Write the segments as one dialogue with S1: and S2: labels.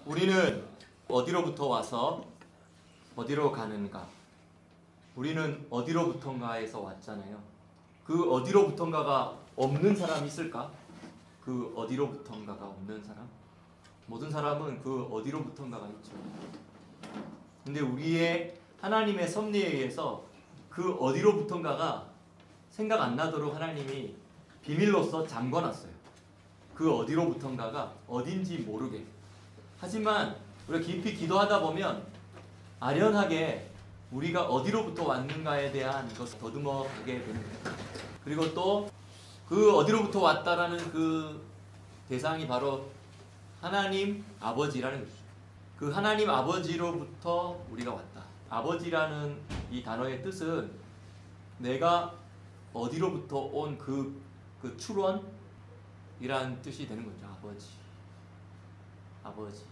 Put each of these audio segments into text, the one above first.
S1: 우리는 어디로부터 와서 어디로 가는가? 우리는 어디로부턴가에서 왔잖아요. 그 어디로부턴가가 없는 사람이 있을까? 그 어디로부턴가가 없는 사람? 모든 사람은 그 어디로부턴가가 있죠. 근데 우리의 하나님의 섭리에 의해서 그 어디로부턴가가 생각 안 나도록 하나님이 비밀로서 잠궈놨어요. 그 어디로부턴가가 어딘지 모르게. 하지만 우리가 깊이 기도하다 보면 아련하게 우리가 어디로부터 왔는가에 대한 것을 더듬어가게 되는 거예요. 그리고 또 그 어디로부터 왔다라는 그 대상이 바로 하나님 아버지라는 것이죠. 그 하나님 아버지로부터 우리가 왔다. 아버지라는 이 단어의 뜻은 내가 어디로부터 온 그 출원이라는 뜻이 되는 거죠. 아버지.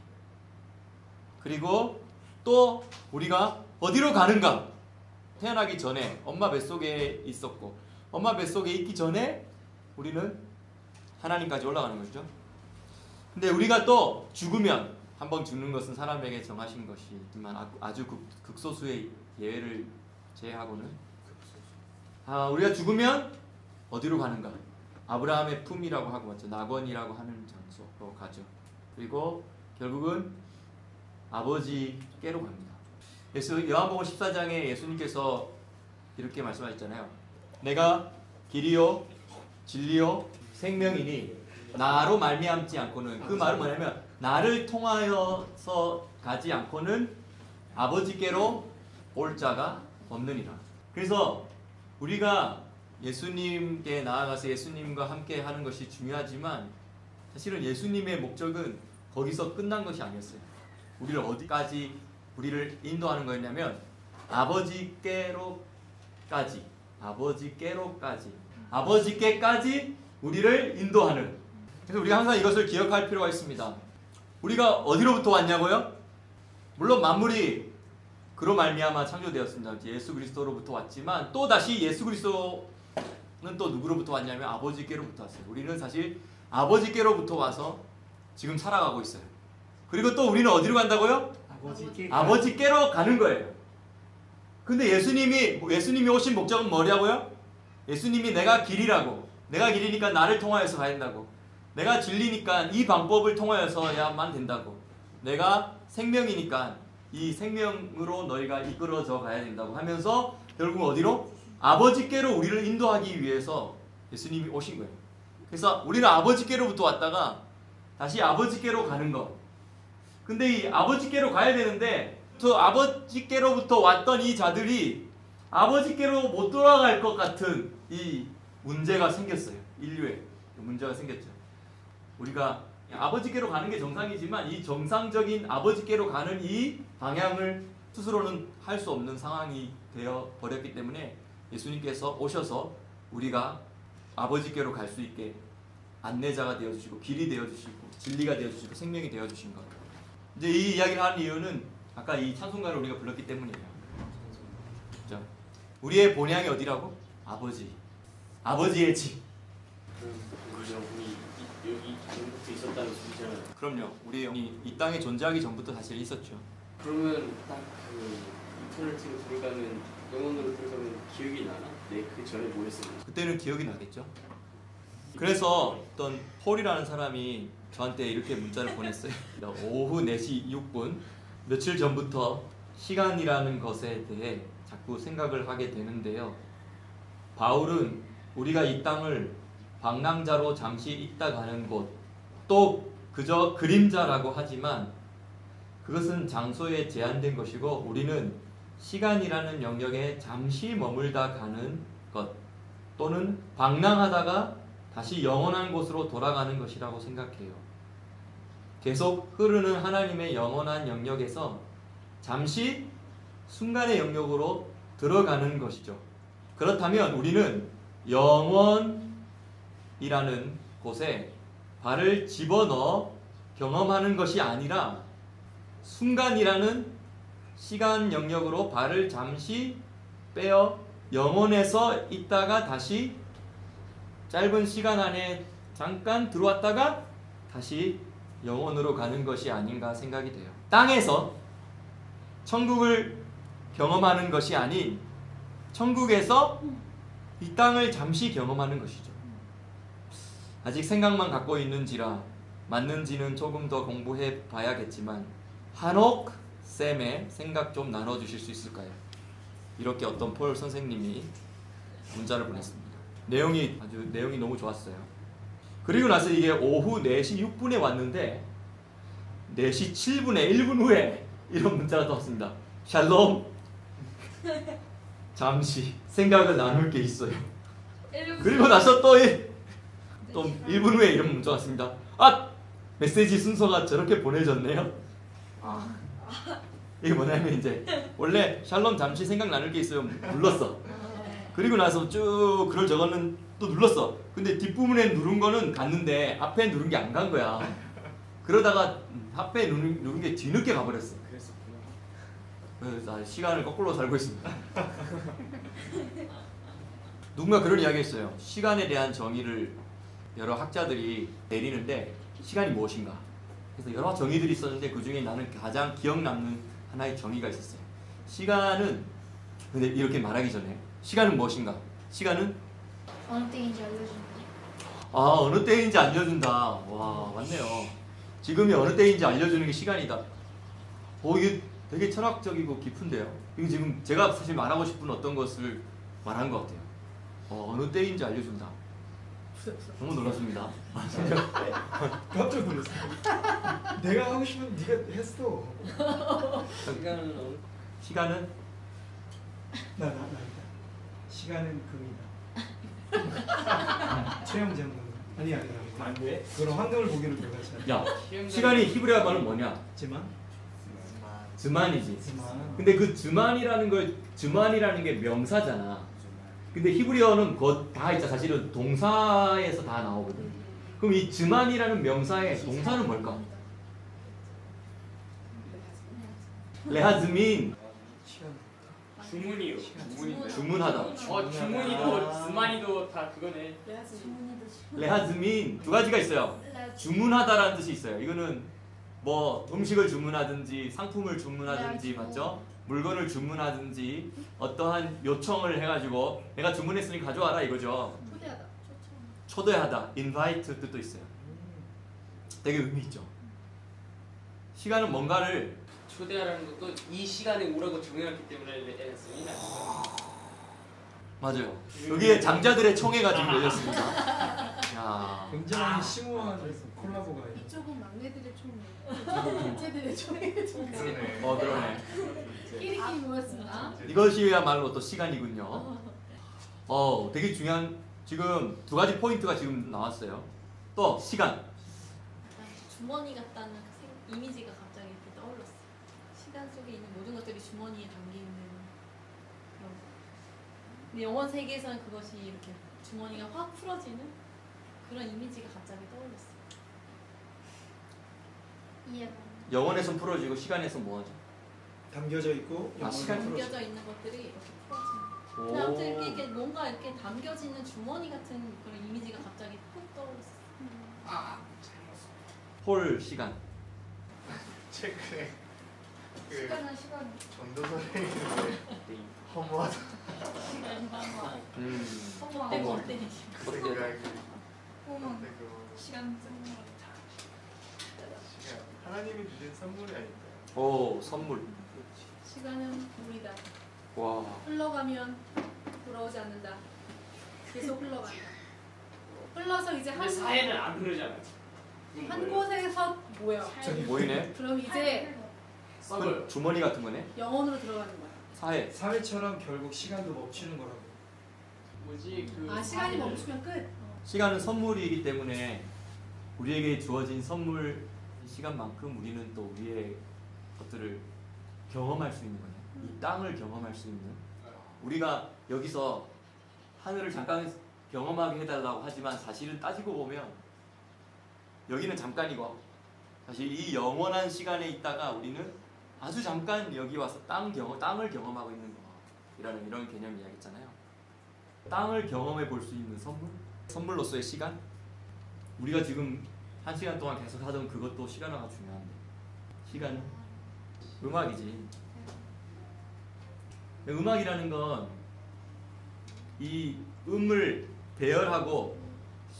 S1: 그리고 또 우리가 어디로 가는가? 태어나기 전에 엄마 뱃속에 있었고 엄마 뱃속에 있기 전에 우리는 하나님까지 올라가는 거죠. 근데 우리가 또 죽으면 한번 죽는 것은 사람에게 정하신 것이지만 아주 극소수의 예외를 제외하고는 우리가 죽으면 어디로 가는가? 아브라함의 품이라고 하고 맞죠. 낙원이라고 하는 장소로 가죠. 그리고 결국은 아버지께로 갑니다. 요한복음 14장에 예수님께서 이렇게 말씀하셨잖아요. 내가 길이요 진리요 생명이니 나로 말미암지 않고는, 그 말은 뭐냐면 나를 통하여서 가지 않고는 아버지께로 올 자가 없느니라. 그래서 우리가 예수님께 나아가서 예수님과 함께 하는 것이 중요하지만 사실은 예수님의 목적은 거기서 끝난 것이 아니었어요. 우리를 어디까지 우리를 인도하는 거였냐면 아버지께까지 우리를 인도하는. 그래서 우리가 항상 이것을 기억할 필요가 있습니다. 우리가 어디로부터 왔냐고요? 물론 만물이 그로 말미암아 창조되었습니다. 예수 그리스도로부터 왔지만 또 다시 예수 그리스도는 또 누구로부터 왔냐면 아버지께로부터 왔어요. 우리는 사실 아버지께로부터 와서 지금 살아가고 있어요. 그리고 또 우리는 어디로 간다고요? 아버지께로 가는 거예요. 근데 예수님이 오신 목적은 뭐냐고요? 예수님이 내가 길이라고, 내가 길이니까 나를 통하여서 가야 된다고, 내가 진리니까 이 방법을 통하여서야만 된다고, 내가 생명이니까 이 생명으로 너희가 이끌어져 가야 된다고 하면서 결국 어디로? 아버지께로 우리를 인도하기 위해서 예수님이 오신 거예요. 그래서 우리는 아버지께로부터 왔다가 다시 아버지께로 가는 것. 근데 이 아버지께로 가야 되는데 저 아버지께로부터 왔던 이 자들이 아버지께로 못 돌아갈 것 같은 이 문제가 생겼어요. 인류에 문제가 생겼죠. 우리가 아버지께로 가는 게 정상이지만 이 정상적인 아버지께로 가는 이 방향을 스스로는 할 수 없는 상황이 되어 버렸기 때문에 예수님께서 오셔서 우리가 아버지께로 갈 수 있게 안내자가 되어주시고 길이 되어주시고 진리가 되어주시고 생명이 되어주신 것. 이제 이 이야기를 하는 이유는 아까 이 찬송가를 우리가 불렀기 때문이에요. 그렇죠? 우리의 본향이 어디라고? 아버지의 집.
S2: 그죠. 우리 여기 전부터 있었다는 소리잖아요.
S1: 그럼요. 우리 이 땅에 존재하기 전부터 사실 있었죠.
S2: 그러면 딱 그 이터널티로 들어가면, 영혼으로 들어가면 기억이 나나? 그 전에 뭐 했었는지.
S1: 그때는 기억이 나겠죠. 그래서 어떤 폴이라는 사람이 저한테 이렇게 문자를 보냈어요. 오후 4시 6분 며칠 전부터 시간이라는 것에 대해 자꾸 생각을 하게 되는데요. 바울은 우리가 이 땅을 방랑자로 잠시 있다 가는 곳, 또 그저 그림자라고 하지만 그것은 장소에 제한된 것이고 우리는 시간이라는 영역에 잠시 머물다 가는 것, 또는 방랑하다가 다시 영원한 곳으로 돌아가는 것이라고 생각해요. 계속 흐르는 하나님의 영원한 영역에서 잠시 순간의 영역으로 들어가는 것이죠. 그렇다면 우리는 영원이라는 곳에 발을 집어넣어 경험하는 것이 아니라 순간이라는 시간 영역으로 발을 잠시 빼어 영원에서 있다가 다시 짧은 시간 안에 잠깐 들어왔다가 다시 영혼으로 가는 것이 아닌가 생각이 돼요. 땅에서 천국을 경험하는 것이 아닌 천국에서 이 땅을 잠시 경험하는 것이죠. 아직 생각만 갖고 있는지라 맞는지는 조금 더 공부해 봐야겠지만 한옥 쌤의 생각 좀 나눠주실 수 있을까요? 이렇게 어떤 폴 선생님이 문자를 보냈습니다. 내용이 너무 좋았어요. 그리고 나서 이게 오후 4시 6분에 왔는데 4시 7분에 1분 후에 이런 문자가 왔습니다. 샬롬. 잠시 생각을 나눌 게 있어요. 그리고 나서 또 1분 후에 이런 문자가 왔습니다. 아! 메시지 순서가 저렇게 보내졌네요. 이게 뭐냐면 이제 원래 샬롬 잠시 생각 나눌 게 있어요. 눌렀어. 그리고 나서 쭉 글을 적었는 또 눌렀어. 근데 뒷부분에 누른 거는 갔는데 앞에 누른 게 안 간 거야. 그러다가 앞에 누른 게 뒤늦게 가버렸어. 그래서 시간을 거꾸로 살고 있습니다. 누군가 그런 이야기 했어요. 시간에 대한 정의를 여러 학자들이 내리는데 시간이 무엇인가? 그래서 여러 정의들이 있었는데 그 중에 나는 가장 기억 남는 하나의 정의가 있었어요. 시간은, 근데 이렇게 말하기 전에 시간은 무엇인가? 시간은
S3: 어느 때인지 알려준다.
S1: 어느 때인지 알려준다. 와, 맞네요. 지금이 어느 때인지 알려주는 게 시간이다. 이게 되게 철학적이고 깊은데요. 이거 지금 제가 사실 말하고 싶은 어떤 것을 말한 것 같아요. 어느 때인지 알려준다. 너무 놀랐습니다.
S4: 깜짝 놀랐어. 내가 하고 싶은 네가 했어.
S1: 시간은
S4: 나 있다. 시간은 금이다. 최영재 아니야.
S2: 안 돼?
S4: 그럼 황금을 보기로 들어가자.
S1: 야, 시간이 히브리어 말은 뭐냐? 즈만이지. 근데 그 즈만이라는 게 명사잖아. 근데 히브리어는 그거 다 있잖아. 사실은 동사에서 다 나오거든. 그럼 이 즈만이라는 명사의 동사는 뭘까? 레하즈민.
S2: 주문이요.
S1: 주문하다.
S2: 주문이도 즈만이도 다 그거네.
S1: 레하즈민 두 가지가 있어요. 주문하다라는 뜻이 있어요. 이거는 뭐 음식을 주문하든지 상품을 주문하든지 맞죠? 물건을 주문하든지 어떠한 요청을 해가지고 내가 주문했으니 가져와라 이거죠. 초대하다, invite 뜻도 있어요. 되게 의미 있죠. 시간은 뭔가를
S2: 초대하라는 것도 이 시간에 오라고 정해놨기 때문에 애쓰니
S1: 맞아요. 여기에 장자들의 총회가 지금 열렸습니다. 야.
S4: 굉장히 심오한 콜라보가 있어.
S3: 이쪽은 막내들의 총회, 둘째들의 총회 중에
S1: 그러네.
S3: 끼리끼리 모였습니다.
S1: 이것이야말로 또 시간이군요. 되게 중요한 지금 두 가지 포인트가 지금 나왔어요. 또 시간.
S5: 주머니 같다는 이미지가 갑자기 이렇게 떠올랐어. 시간 속에 있는 모든 것들이 주머니에 담겨 있는 그런 거. 근데 영원 세계에서는 그것이 이렇게 주머니가 확 풀어지는 그런 이미지가 갑자기 떠올랐어.
S3: 이해가.
S1: 영원에선 풀어지고 시간에선 뭐하죠?
S4: 담겨져 있고
S1: 시간
S5: 담겨져 있는 것들이 이렇게 풀어지는. 근데 아무튼 이렇게 뭔가 이렇게 담겨지는 주머니 같은 그런 이미지가 갑자기 푹 떠올랐어.
S1: 폴 시간.
S6: 최근에 그
S3: 시간은 시간.
S6: 전도 선생님인데 허무하다.
S5: 어때 어때?
S6: 그 생각이
S3: 호문.
S6: 근데 그
S3: 시간 쓰는 거.
S6: 시간 하나님이 주신 선물이 아닐까요?
S1: 오, 선물.
S3: 시간은 물이다.
S1: 와.
S3: 흘러가면 돌아오지 않는다. 계속 흘러간다. 흘러서 이제
S2: 근데 사회는 안 그러잖아요.
S3: 한 곳에서 모여.
S4: 저기
S1: 보이네.
S3: 그럼 이제
S2: 썩을.
S1: 주머니 같은 거네.
S3: 영혼으로 들어가는 거야.
S1: 사회.
S4: 사회처럼 결국 시간도 멈추는 거라고.
S2: 뭐지 그
S3: 시간이 멈추면 끝.
S1: 시간은 선물이기 때문에 우리에게 주어진 선물 시간만큼 우리는 또 우리의 것들을 경험할 수 있는 거예요. 이 땅을 경험할 수 있는. 우리가 여기서 하늘을 잠깐 경험하게 해달라고 하지만 사실은 따지고 보면 여기는 잠깐이고 사실 이 영원한 시간에 있다가 우리는 아주 잠깐 여기 와서 땅을 경험하고 있는 거라는 이런 개념 이야기했잖아요. 땅을 경험해 볼 수 있는 선물로서의 시간. 우리가 지금 한 시간 동안 계속 하던 그것도 시간화가 중요한데 시간은 음악이지. 음악이라는 건 이 음을 배열하고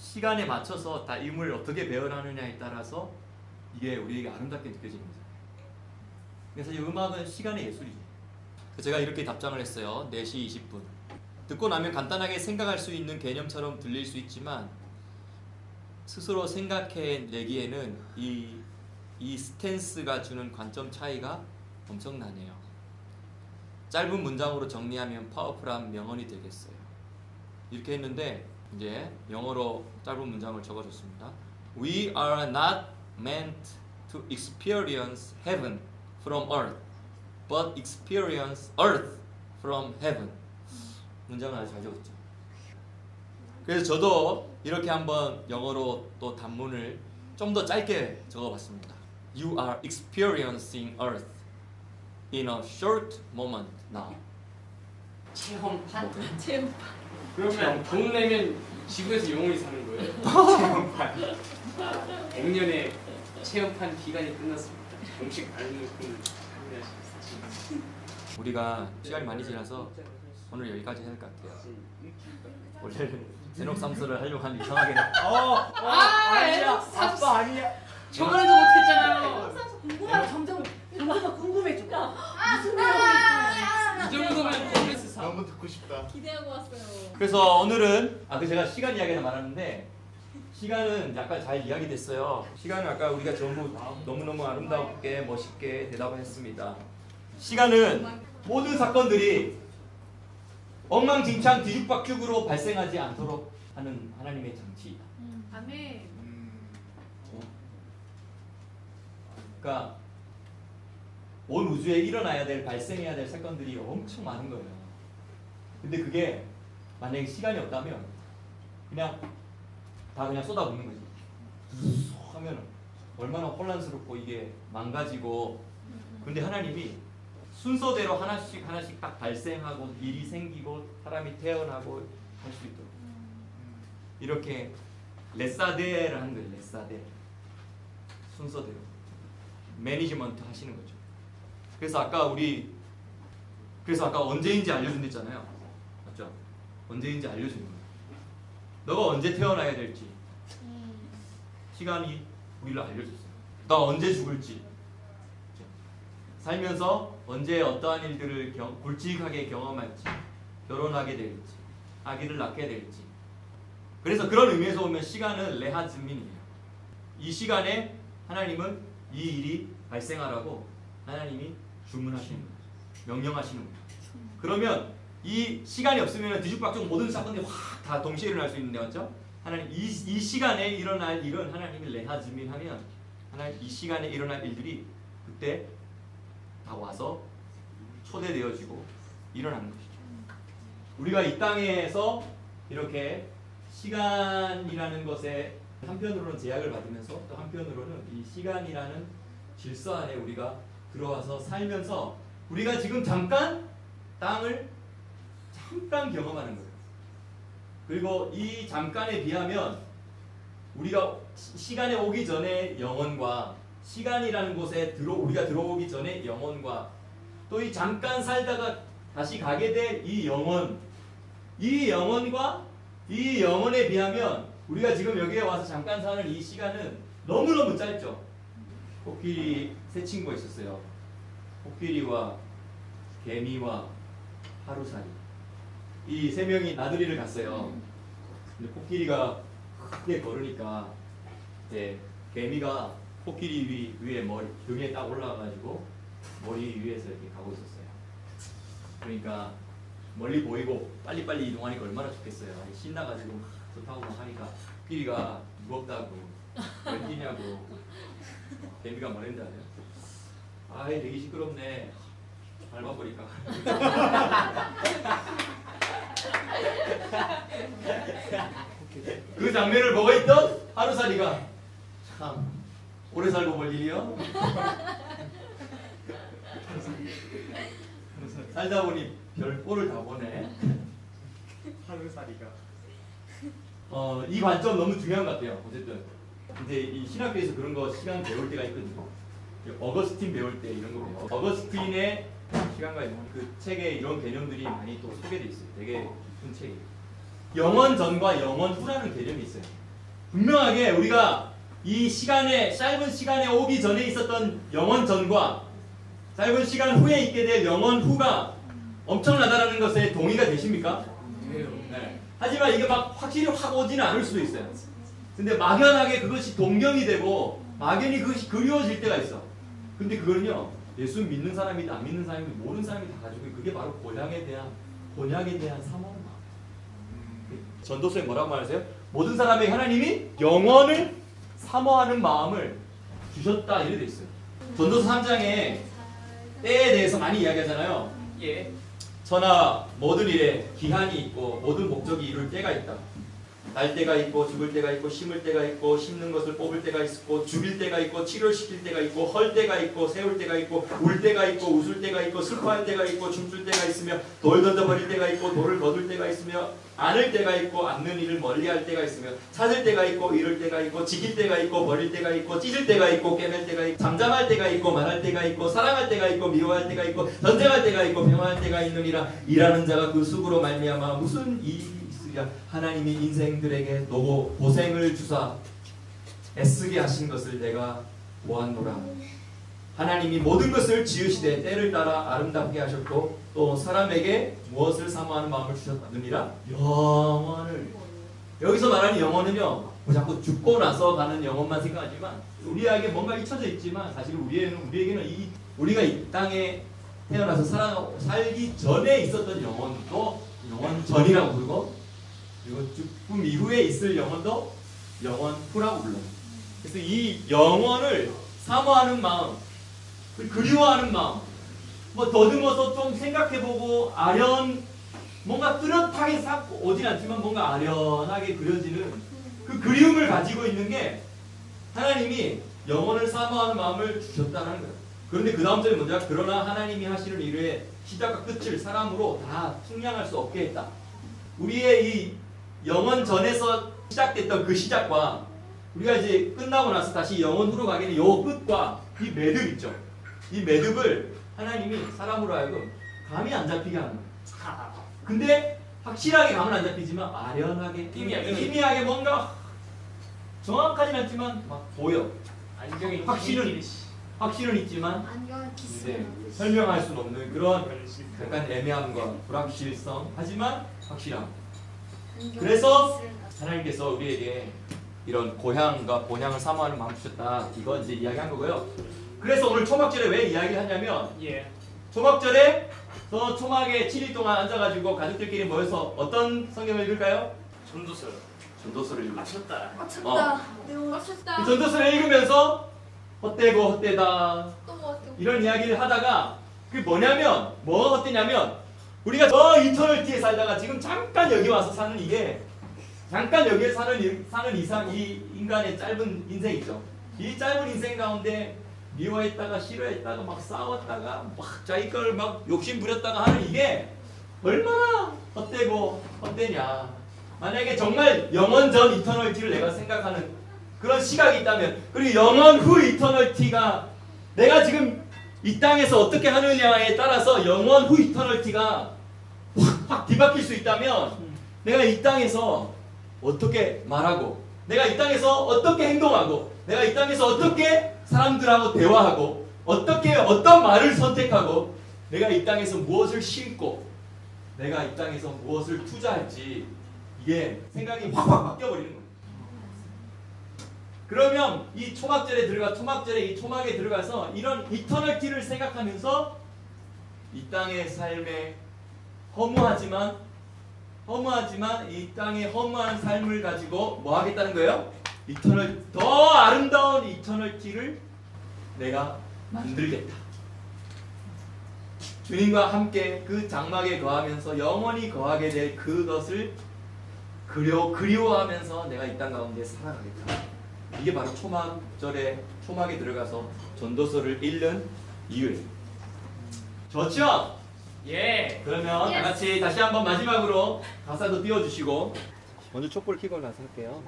S1: 시간에 맞춰서 다 음을 어떻게 배열하느냐에 따라서 이게 우리에게 아름답게 느껴지는 거죠. 그래서 이 음악은 시간의 예술이죠. 제가 이렇게 답장을 했어요. 4시 20분. 듣고 나면 간단하게 생각할 수 있는 개념처럼 들릴 수 있지만 스스로 생각해내기에는 이 스탠스가 주는 관점 차이가 엄청나네요. 짧은 문장으로 정리하면 파워풀한 명언이 되겠어요. 이렇게 했는데 이제 영어로 짧은 문장을 적어줬습니다. We are not meant to experience heaven from earth, but experience earth from heaven. 문장을 아주 잘 적었죠. 그래서 저도 이렇게 한번 영어로 또 단문을 좀 더 짧게 적어봤습니다. You are experiencing earth in a short moment now.
S2: 체험판?
S5: 체험판.
S2: 그러면 돈 내면 지구에서 영원히 사는 거예요? 체험판. 100년의 체험판 기간이 끝났습니다. 음식 알는 분 참여하시겠습니다.
S1: 우리가 시간이 많이 지나서 오늘 여기까지 해야 될 것 같아요. 원래는 에녹삼스를 하려고 하는데 이상하게
S2: 아니야. 아빠 아니야. 저번에도 못했잖아요.
S3: 궁금하다. 점점 궁금해져. 무슨
S2: 이 정도면 콘텐츠 사.
S6: 너무 듣고 싶다.
S5: 기대하고 왔어요.
S1: 그래서 오늘은 제가 시간 이야기를 말하는데 시간은 약간 잘 이야기됐어요. 시간은 아까 우리가 전부 너무너무 아름답게 멋있게 대답을 했습니다. 시간은 모든 사건들이 엉망진창 뒤죽박죽으로 발생하지 않도록 하는 하나님의 장치이다.
S3: 아멘.
S1: 그러니까 온 우주에 일어나야 될 발생해야 될 사건들이 엄청 많은 거예요. 근데 그게 만약에 시간이 없다면 그냥 다 그냥 쏟아붓는 거지. 하면 얼마나 혼란스럽고 이게 망가지고. 근데 하나님이 순서대로 하나씩 딱 발생하고 일이 생기고 사람이 태어나고 할 수 있도록 이렇게 레사데를 하는 거예요. 레사데 순서대로 매니지먼트 하시는 거죠. 그래서 아까 언제인지 알려준댔잖아요. 맞죠? 언제인지 알려주는 거예요. 너가 언제 태어나야 될지 시간이 우리를 알려줬어요. 너가 언제 죽을지, 살면서 언제 어떠한 일들을 굵직하게 경험할지, 결혼하게 될지, 아기를 낳게 될지. 그래서 그런 의미에서 보면 시간은 레하즈민이에요. 이 시간에 하나님은 이 일이 발생하라고 하나님이 주문하시는 거예요. 명령하시는 거예요. 그러면 이 시간이 없으면 뒤죽박죽 모든 사건들이 확 다 동시에 일어날 수 있는데 맞죠? 하나님 이 시간에 일어날 일은 하나님이 레하즈민 하면 하나님 이 시간에 일어날 일들이 그때 다 와서 초대되어지고 일어나는 것이죠. 우리가 이 땅에서 이렇게 시간이라는 것에 한편으로는 제약을 받으면서 또 한편으로는 이 시간이라는 질서 안에 우리가 들어와서 살면서 우리가 지금 잠깐 땅을 잠깐 경험하는 거예요. 그리고 이 잠깐에 비하면 우리가 시간에 오기 전에 영혼과 시간이라는 곳에 우리가 들어오기 전에 영혼과 또 이 잠깐 살다가 다시 가게 될 이 영혼, 이 영혼과 이 영혼에 비하면 우리가 지금 여기에 와서 잠깐 사는 이 시간은 너무너무 짧죠. 코끼리 세 친구가 있었어요. 코끼리와 개미와 하루살이. 이 세 명이 나들이를 갔어요. 근데 코끼리가 크게 걸으니까 이제 개미가 코끼리 위에 등에 딱 올라가가지고 머리 위에서 이렇게 가고 있었어요. 그러니까 멀리 보이고 빨리빨리 이동하니까 얼마나 좋겠어요. 신나가지고 막 좋다고 막 하니까 코끼리가 무겁다고 왜 뛰냐고. 개미가 뭐랬는지 아세요? 아이 되게 시끄럽네. 밟아버릴까. 그 장면을 보고 있던 하루살이가 참 오래 살고 볼 일이요. 살다 보니 별꼴을 다 보네.
S6: 하루살이가.
S1: 이 관점 너무 중요한 것 같아요. 어쨌든 이제 이 신학교에서 그런 거 시간 배울 때가 있거든요. 어거스틴 배울 때 이런 거 배워요. 어거스틴의 시간과 그 책에 이런 개념들이 많이 또 소개돼 있어요. 되게 깊은 책이에요. 영원 전과 영원 후라는 개념이 있어요. 분명하게 우리가 이 시간에 짧은 시간에 오기 전에 있었던 영원 전과 짧은 시간 후에 있게 될 영원 후가 엄청나다라는 것에 동의가 되십니까? 네. 하지만 이게 막 확실히 확 오지는 않을 수도 있어요. 근데 막연하게 그것이 동경이 되고 막연히 그것이 그리워질 때가 있어. 근데 그거는요, 예수 믿는 사람이든 안 믿는 사람이든 모든 사람이 다 가지고 그게 바로 곤약에 대한 사모하는 마음. 전도서에 뭐라고 말하세요? 모든 사람에게 하나님이 영원을 사모하는 마음을 주셨다 이렇게 돼 있어요. 전도서 3장에 때에 대해서 많이 이야기하잖아요.
S2: 예.
S1: 천하 모든 일에 기한이 있고 모든 목적이 이룰 때가 있다. 날 때가 있고 죽을 때가 있고 심을 때가 있고 심는 것을 뽑을 때가 있고 죽일 때가 있고 치료시킬 때가 있고 헐 때가 있고 세울 때가 있고 울 때가 있고 웃을 때가 있고 슬퍼할 때가 있고 춤출 때가 있으며 돌 던져버릴 때가 있고 돌을 거둘 때가 있으며 안을 때가 있고 않는 일을 멀리할 때가 있으며 찾을 때가 있고 잃을 때가 있고 지킬 때가 있고 버릴 때가 있고 찢을 때가 있고 깨맬 때가 있고 잠잠할 때가 있고 말할 때가 있고 사랑할 때가 있고 미워할 때가 있고 전쟁할 때가 있고 평화할 때가 있느니라. 일하는 자가 그 수고로 말미암아 무슨 일이 있으랴. 하나님이 인생들에게 노고 고생을 주사 애쓰게 하신 것을 내가 보았노라. 하나님이 모든 것을 지으시되 때를 따라 아름답게 하셨고 또 사람에게 무엇을 사모하는 마음을 주셨느니라. 영원을. 여기서 말하는 영혼은요, 자꾸 죽고 나서 가는 영혼만 생각하지만 우리에게 뭔가 잊혀져 있지만 사실 우리에게는 우리가 이 땅에 태어나서 살기 전에 있었던 영혼도 영혼 전이라고 부르고, 그리고 죽음 이후에 있을 영혼도 영혼 후라고 불러요. 그래서 이 영혼을 사모하는 마음, 그리워하는 마음, 뭐 더듬어서 좀 생각해보고 뭔가 뚜렷하게 싹 오진 않지만 뭔가 아련하게 그려지는 그 그리움을 가지고 있는 게 하나님이 영혼을 사모하는 마음을 주셨다는 거예요. 그런데 그 다음 절이 뭐냐? 그러나 하나님이 하시는 일의 시작과 끝을 사람으로 다 측량할 수 없게 했다. 우리의 이 영혼 전에서 시작됐던 그 시작과 우리가 이제 끝나고 나서 다시 영혼 후로 가게 되는 요 끝과 이 매듭 있죠. 이 매듭을 하나님이 사람으로 하여금 감이 안 잡히게 하는 거예요. 근데 확실하게 감은 안 잡히지만 아련하게 희미하게 뭔가 정확하진 않지만 막 보여.
S2: 안경이
S1: 확실은 있지만
S3: 안경을
S1: 이제
S3: 기스는
S1: 설명할 수는 없는 그런 약간 애매함과 불확실성, 하지만 확실함. 그래서 하나님께서 우리에게 이런 고향과 본향을 사모하는 마음 주셨다. 이거 이제 이야기한 거고요. 그래서 오늘 초막절에 왜 이야기를 하냐면,
S2: 예.
S1: 초막절에 저 초막에 7일 동안 앉아가지고 가족들끼리 모여서 어떤 성경을 읽을까요?
S2: 전도서요.
S1: 전도서를 읽을까요?
S2: 맞췄다.
S3: 맞췄다. 내가
S5: 맞췄다.
S1: 그 전도서를 읽으면서 헛되고 헛되다
S5: 또 뭐, 또
S1: 이런 이야기를 하다가 그게 뭐냐면, 뭐가 헛되냐면 우리가 저 이터널티에 살다가 지금 잠깐 여기 와서 사는 이게, 잠깐 여기에 사는 이상 이 인간의 짧은 인생 있죠. 이 짧은 인생 가운데 미워했다가 싫어했다가 막 싸웠다가 막 자기 걸 막 욕심 부렸다가 하는 이게 얼마나 헛되고 헛되냐. 만약에 정말 영원 전 이터널티를 내가 생각하는 그런 시각이 있다면, 그리고 영원 후 이터널티가 내가 지금 이 땅에서 어떻게 하느냐에 따라서 영원 후 이터널티가 확 뒤바뀔 수 있다면, 내가 이 땅에서 어떻게 말하고, 내가 이 땅에서 어떻게 행동하고, 내가 이 땅에서 어떻게 사람들하고 대화하고, 어떤 말을 선택하고, 내가 이 땅에서 무엇을 심고, 내가 이 땅에서 무엇을 투자할지, 이게 생각이 확 바뀌어버리는 거예요. 그러면 이 초막절에 이 초막에 들어가서 이런 이터널티를 생각하면서 이 땅의 삶에 허무하지만 이 땅의 허무한 삶을 가지고 뭐 하겠다는 거예요? 더 아름다운 이터널티를 내가 만들겠다. 주님과 함께 그 장막에 거하면서 영원히 거하게 될 그것을 그리워하면서 내가 이 땅 가운데 살아가겠다. 이게 바로 초막에 들어가서 전도서를 읽는 이유예요. 좋죠?
S2: 예.
S1: 그러면 다 같이 다시 한번 마지막으로 가사도 띄워주시고, 먼저 촛불 켜고 나서 할게요.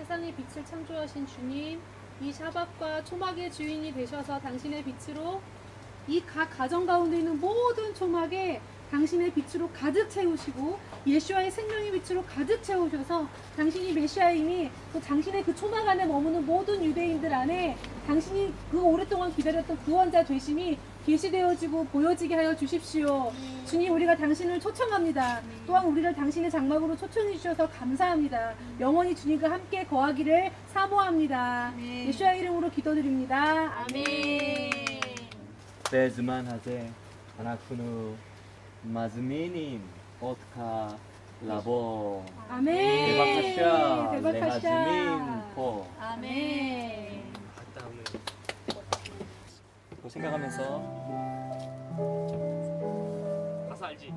S7: 세상의 빛을 창조하신 주님, 이 샤박과 초막의 주인이 되셔서 당신의 빛으로 이 각 가정 가운데 있는 모든 초막에 당신의 빛으로 가득 채우시고 예수와의 생명의 빛으로 가득 채우셔서 당신이 메시아이니 또 당신의 그 초막 안에 머무는 모든 유대인들 안에 당신이 그 오랫동안 기다렸던 구원자 되심이 계시되어지고 보여지게 하여 주십시오. 주님, 우리가 당신을 초청합니다. 또한 우리를 당신의 장막으로 초청해 주셔서 감사합니다. 영원히 주님과 함께 거하기를 사모합니다. 예수와의 이름으로 기도드립니다.
S5: 아멘.
S1: Bezman הזה אנחנו מזמינים אותך לבוא.
S7: 아멘.
S1: בבקשה
S7: בבקשה.
S1: להזמין פה.
S5: 아멘.
S1: 또 생각하면서 가사 알지?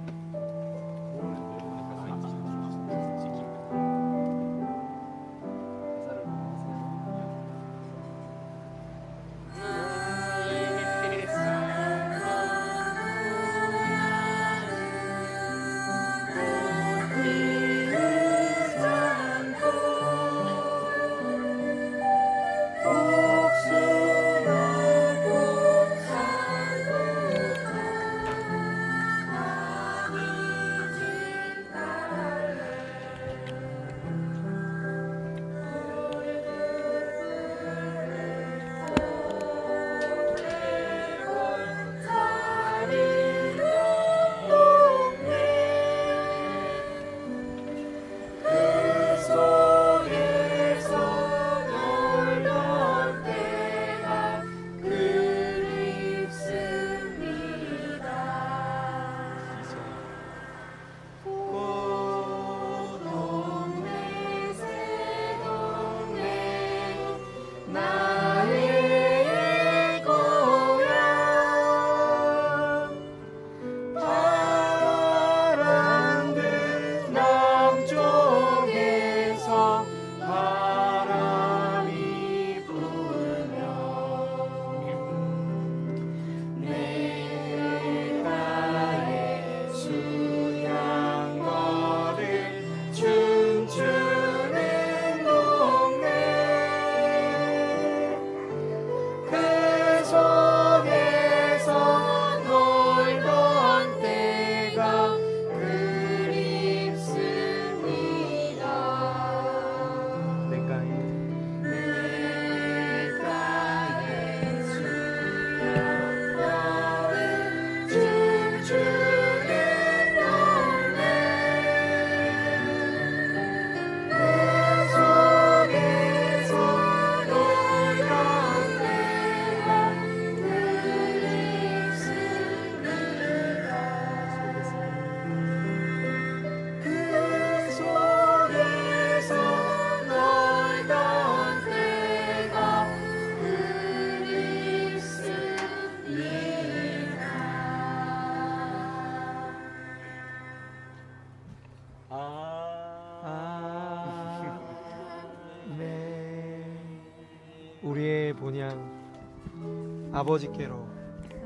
S4: 우리의 본향 아버지께로.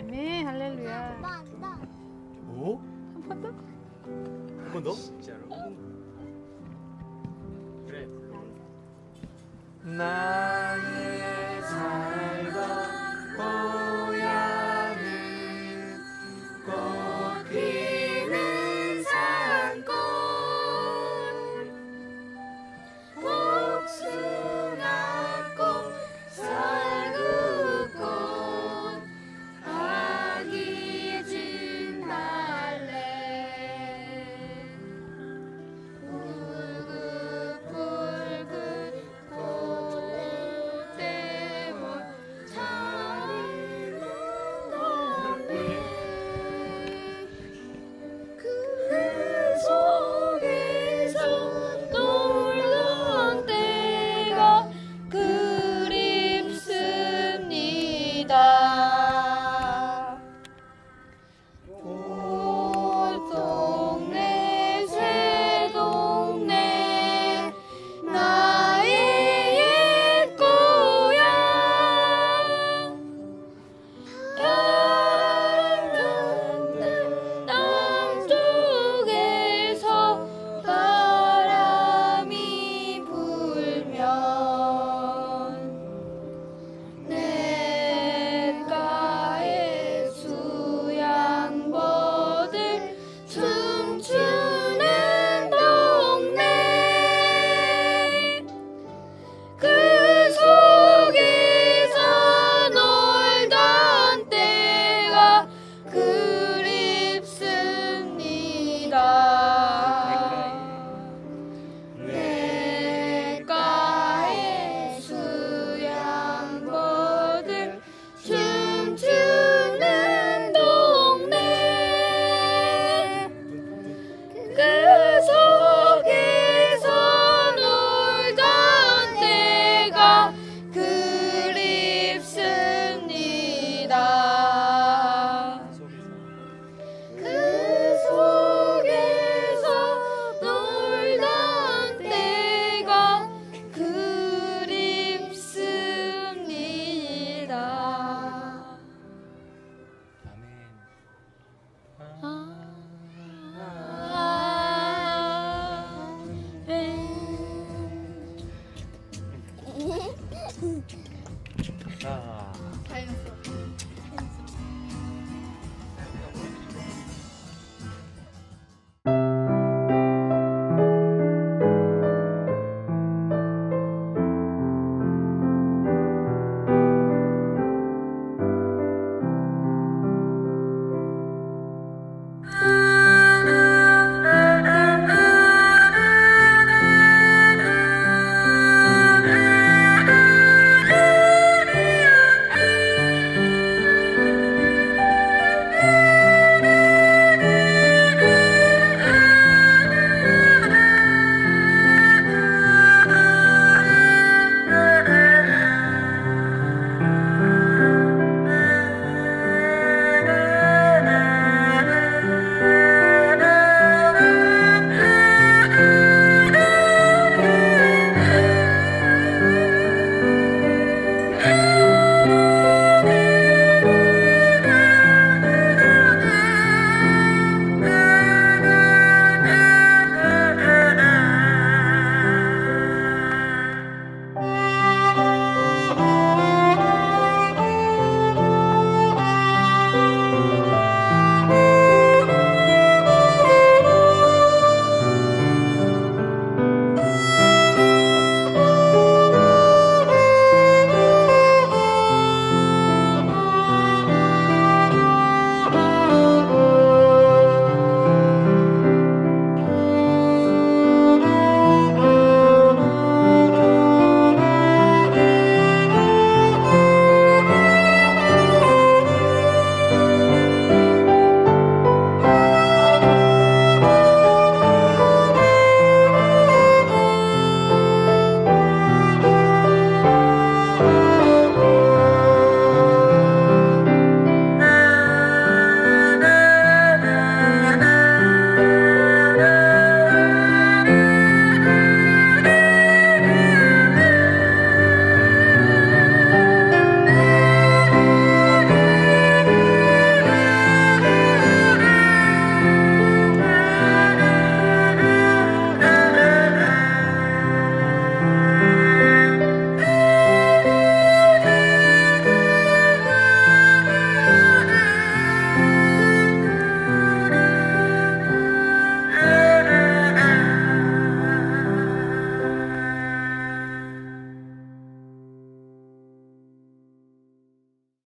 S7: 아멘. 할렐루야.
S1: 오?
S7: 한 번 더?
S1: 한 번 더?
S2: 진짜로? 그래 불러.
S4: 나